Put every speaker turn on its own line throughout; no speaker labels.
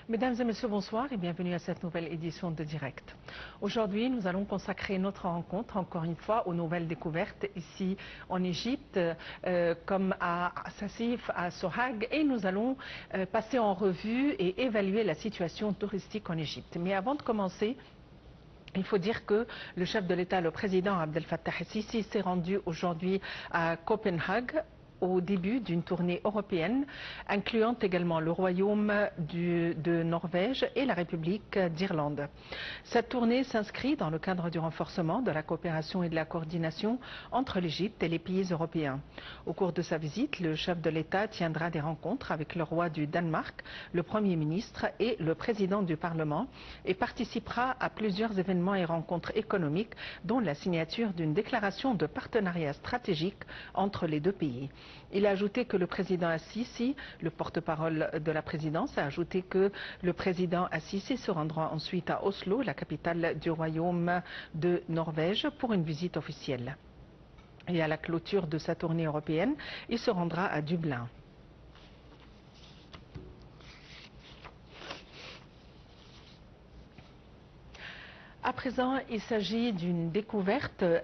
Mesdames et messieurs, bonsoir et bienvenue à cette nouvelle édition de Direct. Aujourd'hui, nous allons consacrer notre rencontre, encore une fois, aux nouvelles découvertes ici en Égypte, comme à Sassif, à Sohag, et nous allons passer en revue et évaluer la situation touristique en Égypte. Mais avant de commencer, il faut dire que le chef de l'État, le président Abdel Fattah el-Sisi, s'est rendu aujourd'hui à Copenhague, au début d'une tournée européenne, incluant également le Royaume de Norvège et la République d'Irlande. Cette tournée s'inscrit dans le cadre du renforcement de la coopération et de la coordination entre l'Égypte et les pays européens. Au cours de sa visite, le chef de l'État tiendra des rencontres avec le roi du Danemark, le Premier ministre et le président du Parlement et participera à plusieurs événements et rencontres économiques, dont la signature d'une déclaration de partenariat stratégique entre les deux pays. Il a ajouté que le président Assisi, le porte-parole de la présidence, a ajouté que le président Assisi se rendra ensuite à Oslo, la capitale du Royaume de Norvège, pour une visite officielle. Et à la clôture de sa tournée européenne, il se rendra à Dublin. À présent, il s'agit d'une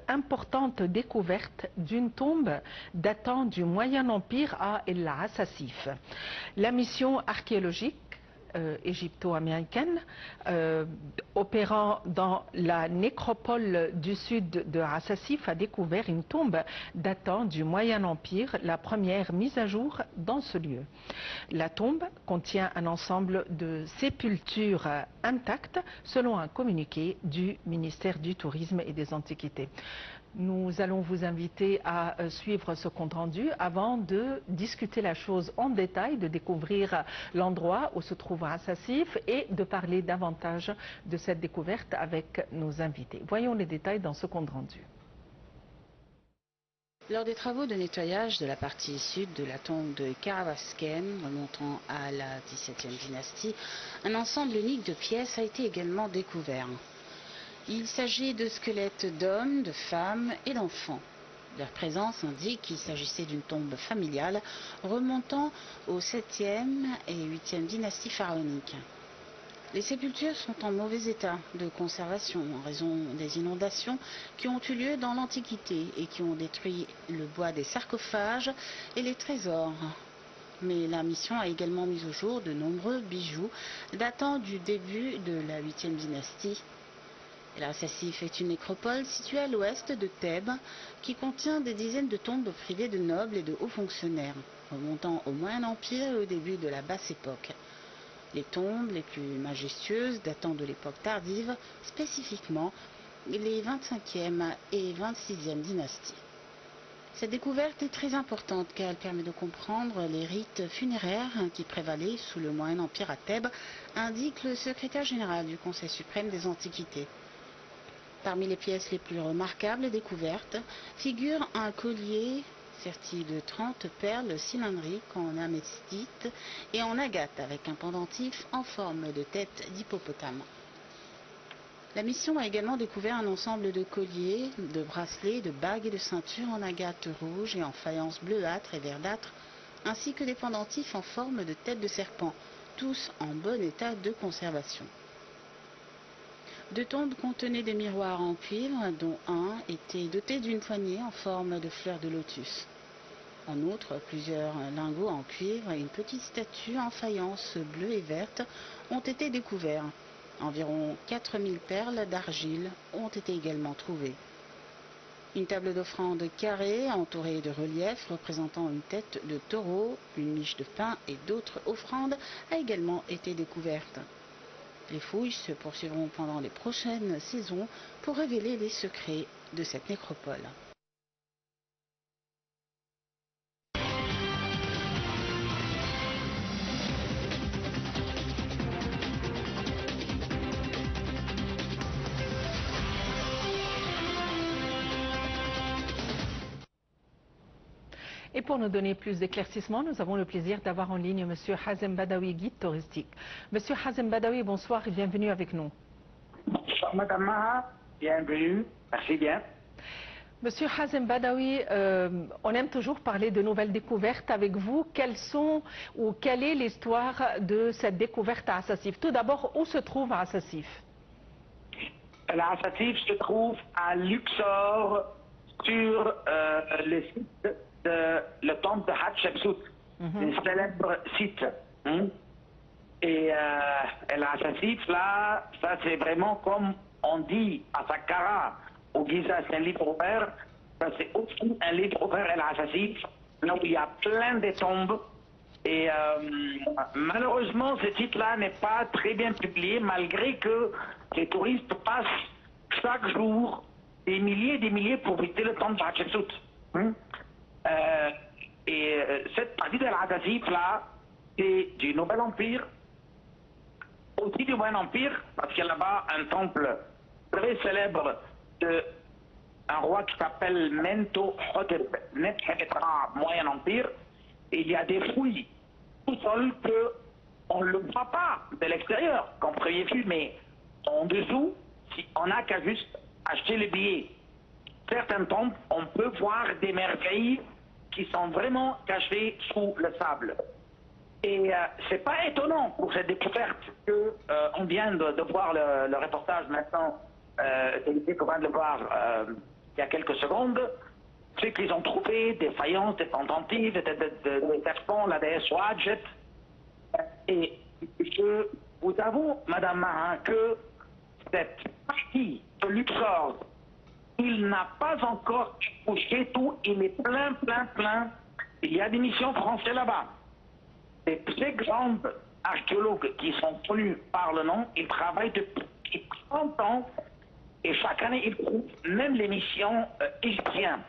importante découverte d'une tombe datant du Moyen Empire à El Asasif. La mission archéologique égypto-américaine opérant dans la nécropole du sud de Asasif a découvert une tombe datant du Moyen Empire, la première mise à jour dans ce lieu. La tombe contient un ensemble de sépultures intactes selon un communiqué du ministère du Tourisme et des Antiquités. Nous allons vous inviter à suivre ce compte-rendu avant de discuter la chose en détail, de découvrir l'endroit où se trouve Asasif et de parler davantage de cette découverte avec nos invités. Voyons les détails dans ce compte-rendu.
Lors des travaux de nettoyage de la partie sud de la tombe de Karavasken, remontant à la XVIIe dynastie, un ensemble unique de pièces a été également découvert. Il s'agit de squelettes d'hommes, de femmes et d'enfants. Leur présence indique qu'il s'agissait d'une tombe familiale remontant aux 7e et 8e dynasties pharaoniques. Les sépultures sont en mauvais état de conservation en raison des inondations qui ont eu lieu dans l'Antiquité et qui ont détruit le bois des sarcophages et les trésors. Mais la mission a également mis au jour de nombreux bijoux datant du début de la 8e dynastie. El Asasif est une nécropole située à l'ouest de Thèbes qui contient des dizaines de tombes privées de nobles et de hauts fonctionnaires, remontant au Moyen Empire et au début de la Basse Époque. Les tombes les plus majestueuses datant de l'époque tardive, spécifiquement les 25e et 26e dynasties. Cette découverte est très importante car elle permet de comprendre les rites funéraires qui prévalaient sous le Moyen Empire à Thèbes, indique le secrétaire général du Conseil suprême des Antiquités. Parmi les pièces les plus remarquables découvertes figure un collier serti de 30 perles cylindriques en améthystite et en agate avec un pendentif en forme de tête d'hippopotame. La mission a également découvert un ensemble de colliers, de bracelets, de bagues et de ceintures en agate rouge et en faïence bleuâtre et verdâtre, ainsi que des pendentifs en forme de tête de serpent, tous en bon état de conservation. Deux tombes contenaient des miroirs en cuivre, dont un était doté d'une poignée en forme de fleur de lotus. En outre, plusieurs lingots en cuivre et une petite statue en faïence bleue et verte ont été découverts. Environ 4000 perles d'argile ont été également trouvées. Une table d'offrande carrée entourée de reliefs représentant une tête de taureau, une miche de pain et d'autres offrandes a également été découverte. Les fouilles se poursuivront pendant les prochaines saisons pour révéler les secrets de cette nécropole.
Et pour nous donner plus d'éclaircissements, nous avons le plaisir d'avoir en ligne M. Hazem Badawi, guide touristique. M. Hazem Badawi, bonsoir et bienvenue avec nous.
Bonsoir Madame Maha, bienvenue, merci bien.
Monsieur Hazem Badawi, on aime toujours parler de nouvelles découvertes avec vous. Quelles sont ou quelle est l'histoire de cette découverte à Assassif? Tout d'abord, où se trouve Assassif?
Assassif se trouve à Luxor, sur le site de le temple de Hatshepsut, un célèbre site. Et Assassif, là, ça c'est vraiment comme on dit à Saqqara, au Giza, c'est un livre ouvert. Ça c'est aussi un livre ouvert, Assassif, là où il y a plein de tombes. Et malheureusement, ce site-là n'est pas très bien publié, malgré que les touristes passent chaque jour des milliers pour visiter le temple de Hatshepsut. Cette partie de l'Assassif-là, c'est du Nouvel Empire, aussi du Moyen Empire, parce qu'il y a là-bas un temple très célèbre d'un roi qui s'appelle Mentuhotep Nekhebetara, Moyen Empire. Et il y a des fouilles tout seul qu'on ne le voit pas de l'extérieur, qu'en premier vue, mais en dessous, si on n'a qu'à juste acheter le billet. Certains temples, on peut voir des merveilles qui sont vraiment cachées sous le sable. Et c'est pas étonnant pour cette découverte que on vient de voir le reportage maintenant, qu'on vient de le voir il y a quelques secondes, c'est qu'ils ont trouvé des faïences, des tentatives, des serpents, la déesse Wadjet. Et je vous avoue, Madame Marin, que cette partie de Luxor, il n'a pas encore touché tout, il est plein. Il y a des missions françaises là-bas. Des très grands archéologues qui sont connus par le nom, ils travaillent depuis 30 ans et chaque année ils trouvent même les missions égyptiennes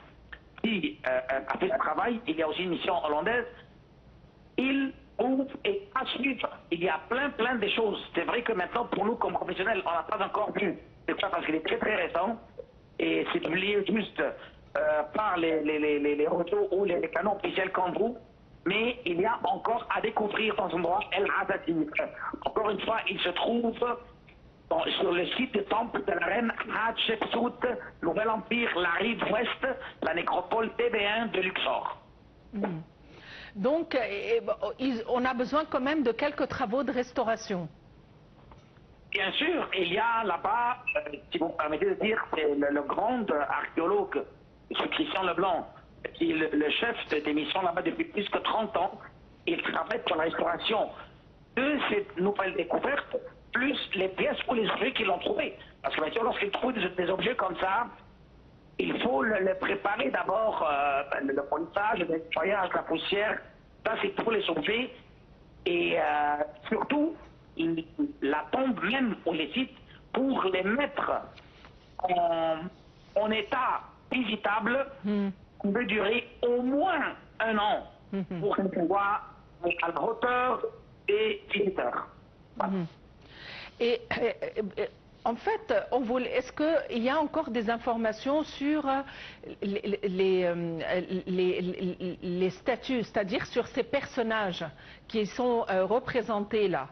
qui a fait ce travail. Il y a aussi une mission hollandaise. Ils trouvent et à suivre. Il y a plein de choses. C'est vrai que maintenant pour nous comme professionnels on n'a pas encore vu. C'est ça parce qu'il est très récent et c'est publié juste par les retours ou les canaux officiels comme vous. Mais il y a encore à découvrir dans ce endroit El-Assassif. Encore une fois, il se trouve sur le site du temple de la reine Hatshepsut, Nouvel Empire, la rive ouest, la nécropole TB1 de Luxor.
Donc, on a besoin quand même de quelques travaux de restauration.
Bien sûr, il y a là-bas, si vous me permettez de dire, c'est le grand archéologue, M. Christian Leblanc, qui est le chef des missions là-bas depuis plus que 30 ans. Il travaille sur la restauration de cette nouvelle découverte, plus les pièces ou les objets qu'ils ont trouvés. Parce que bien sûr, lorsqu'ils trouvent des objets comme ça, il faut le préparer d'abord, le polissage, le nettoyage, la poussière, ça c'est pour les objets. Et surtout, la tombe même ou les sites, pour les mettre en état visitable, peut durer au moins 1 an pour qu'on voit à la hauteur des visiteurs.
Et en fait, est-ce qu'il y a encore des informations sur les statues, c'est-à-dire sur ces personnages qui sont représentés là?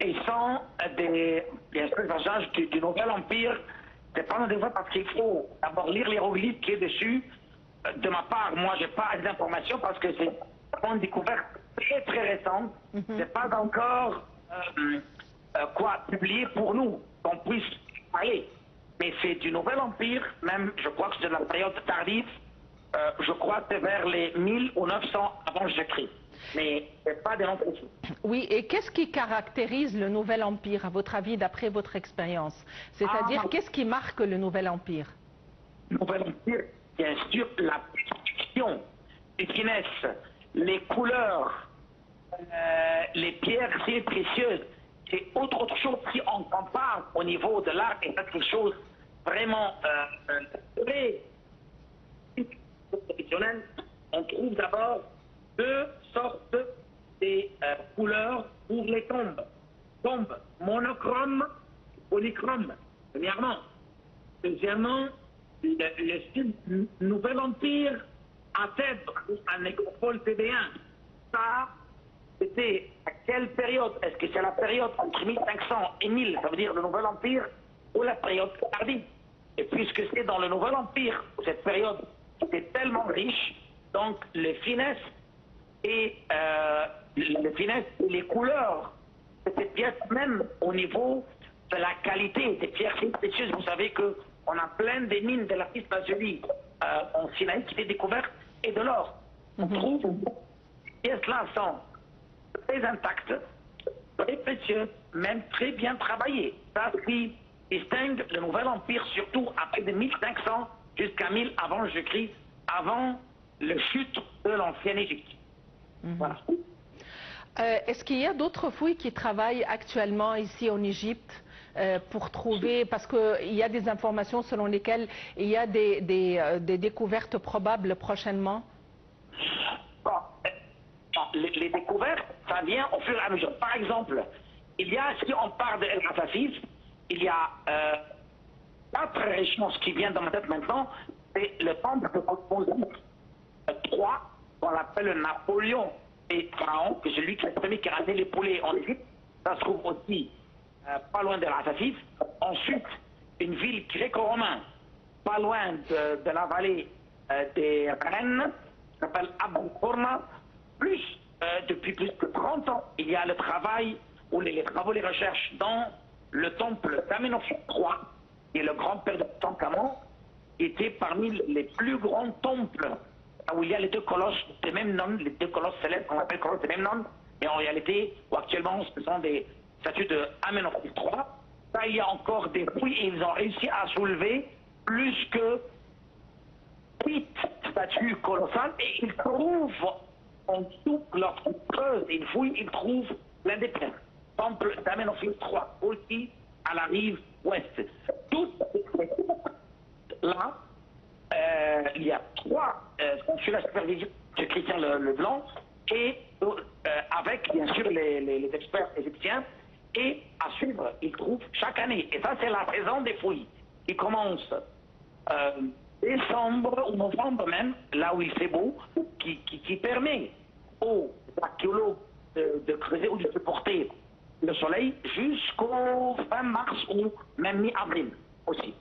Ils sont des personnages du Nouvel Empire, dépendant des fois parce qu'il faut d'abord lire l'hiéroglyphe qui est dessus. De ma part, moi, j'ai pas d'informations parce que c'est une découverte très récente. C'est pas encore publié pour nous, qu'on puisse parler. Mais c'est du Nouvel Empire, même, je crois que c'est de la période tardive, je crois que c'est vers les 1000 ou 900 avant Jésus-Christ. Mais c'est pas des noms précis.
Oui, et qu'est-ce qui caractérise le Nouvel Empire, à votre avis, d'après votre expérience? C'est-à-dire, qu'est-ce qui marque le Nouvel Empire?
Le Nouvel Empire, bien sûr, la production, les finesses, les couleurs, les pierres très précieuses. C'est autre chose si on compare au niveau de l'art et quelque chose vraiment très professionnel. On trouve d'abord 2 sortes de couleurs pour les tombes. Tombes monochrome, polychrome, premièrement. Deuxièmement, le style Nouvel Empire à Thèbes, à Nécropole TB1. Ça, c'était à quelle période? Est-ce que c'est la période entre 1500 et 1000, ça veut dire le Nouvel Empire, ou la période tardive? Et puisque c'est dans le Nouvel Empire, cette période était tellement riche, donc les finesses et les couleurs de ces pièces, même au niveau de la qualité des pierres précieuses. Vous savez qu'on a plein des mines de l'artiste Azuli en Sinaï qui étaient découvertes, et de l'or. On trouve ces pièces-là sont très intactes, très précieuses, même très bien travaillées. Ça, ce qui distingue le Nouvel Empire, surtout après de 1500 jusqu'à 1000 avant Jésus-Christ, avant le chute de l'ancienne Égypte. Voilà.
Est-ce qu'il y a d'autres fouilles qui travaillent actuellement ici en Égypte pour trouver, parce qu'il y a des informations selon lesquelles il y a des découvertes probables prochainement?
Les découvertes, ça vient au fur et à mesure. Par exemple, il y a, si on parle de El Hassassis, il y a 4 régions, ce qui vient dans ma tête maintenant, c'est le temple de Thutmose III, qu'on appelle le Napoléon et Pharaon, que c'est lui qui est le premier qui a ramené les poulets en Égypte. Ça se trouve aussi pas loin de l'Hassassis. Ensuite, une ville gréco-romaine, pas loin de la vallée des Rennes, qui s'appelle Abu Korma. Plus, depuis plus de 30 ans, il y a le travail, ou les travaux, les recherches dans le temple d'Amenhotep III, qui est le grand-père de Toutankhamon, qui était parmi les plus grands temples, où il y a les deux colosses de Memnon, les deux colosses célèbres qu'on appelle colosses de Memnon, mais en réalité, où actuellement, ce sont des statues de Amenhotep III. Ça, il y a encore des fouilles, et ils ont réussi à soulever plus que 8 statues colossales, et ils trouvent en dessous, lorsqu'ils creusent et ils fouillent, ils trouvent l'un des pierres. Temple d'Amenhotep III, aussi à la rive ouest. Toutes ces là, il y a 3 sous la supervision de Christian Leblanc, et avec bien sûr les experts égyptiens, et à suivre, ils trouvent chaque année. Et ça, c'est la saison des fouilles, qui commence décembre ou novembre même, là où il fait beau, qui permet aux archéologues de creuser ou de supporter le soleil jusqu'au fin mars ou même mi-avril aussi.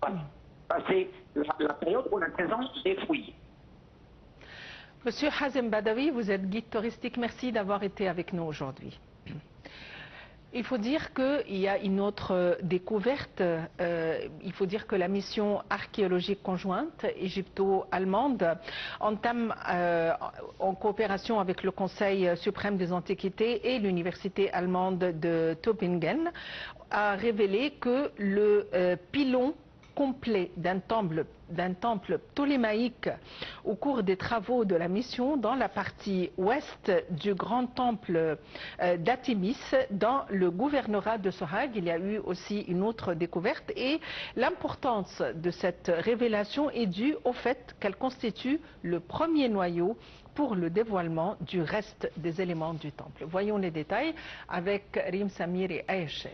Voilà. Ça, c'est la période où la saison des fouilles.
Monsieur Hazem Badawi, vous êtes guide touristique. Merci d'avoir été avec nous aujourd'hui. Il faut dire qu'il y a une autre découverte. Il faut dire que la mission archéologique conjointe égypto-allemande entame en coopération avec le Conseil suprême des antiquités et l'université allemande de Tübingen a révélé que le pylon complet d'un temple ptolémaïque au cours des travaux de la mission dans la partie ouest du grand temple d'Artémis dans le gouvernorat de Sohag. Il y a eu aussi une autre découverte, et l'importance de cette révélation est due au fait qu'elle constitue le premier noyau pour le dévoilement du reste des éléments du temple. Voyons les détails avec Rim Samir et Aïchel.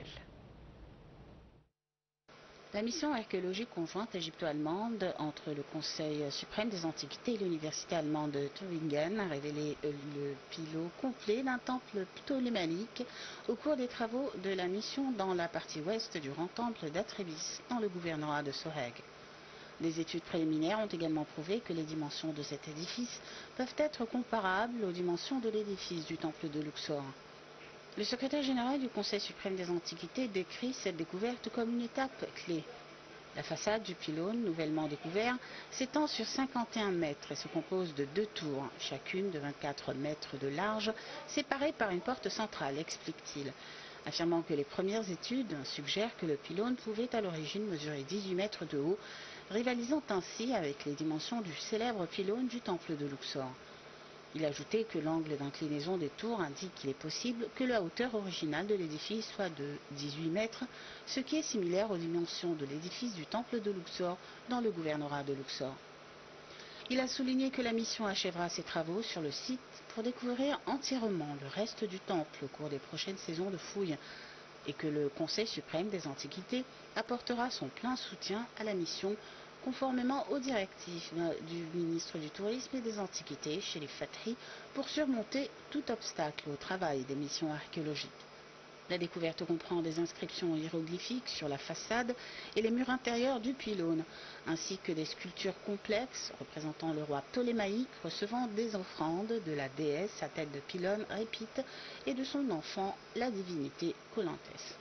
La mission archéologique conjointe égypto-allemande entre le Conseil suprême des antiquités et l'université allemande de Tübingen a révélé le pylône complet d'un temple ptolémaïque au cours des travaux de la mission dans la partie ouest du grand temple d'Atrébis dans le gouvernorat de Sohag. Des études préliminaires ont également prouvé que les dimensions de cet édifice peuvent être comparables aux dimensions de l'édifice du temple de Luxor. Le secrétaire général du Conseil suprême des antiquités décrit cette découverte comme une étape clé. La façade du pylône, nouvellement découvert, s'étend sur 51 mètres et se compose de 2 tours, chacune de 24 mètres de large, séparées par une porte centrale, explique-t-il, affirmant que les premières études suggèrent que le pylône pouvait à l'origine mesurer 18 mètres de haut, rivalisant ainsi avec les dimensions du célèbre pylône du temple de Luxor. Il a ajouté que l'angle d'inclinaison des tours indique qu'il est possible que la hauteur originale de l'édifice soit de 18 mètres, ce qui est similaire aux dimensions de l'édifice du temple de Luxor dans le gouvernorat de Luxor. Il a souligné que la mission achèvera ses travaux sur le site pour découvrir entièrement le reste du temple au cours des prochaines saisons de fouilles et que le Conseil suprême des antiquités apportera son plein soutien à la mission conformément aux directives du ministre du Tourisme et des Antiquités, Chérif Fathi, pour surmonter tout obstacle au travail des missions archéologiques. La découverte comprend des inscriptions hiéroglyphiques sur la façade et les murs intérieurs du pylône, ainsi que des sculptures complexes représentant le roi ptolémaïque recevant des offrandes de la déesse à tête de pylône Répite et de son enfant, la divinité Colantès.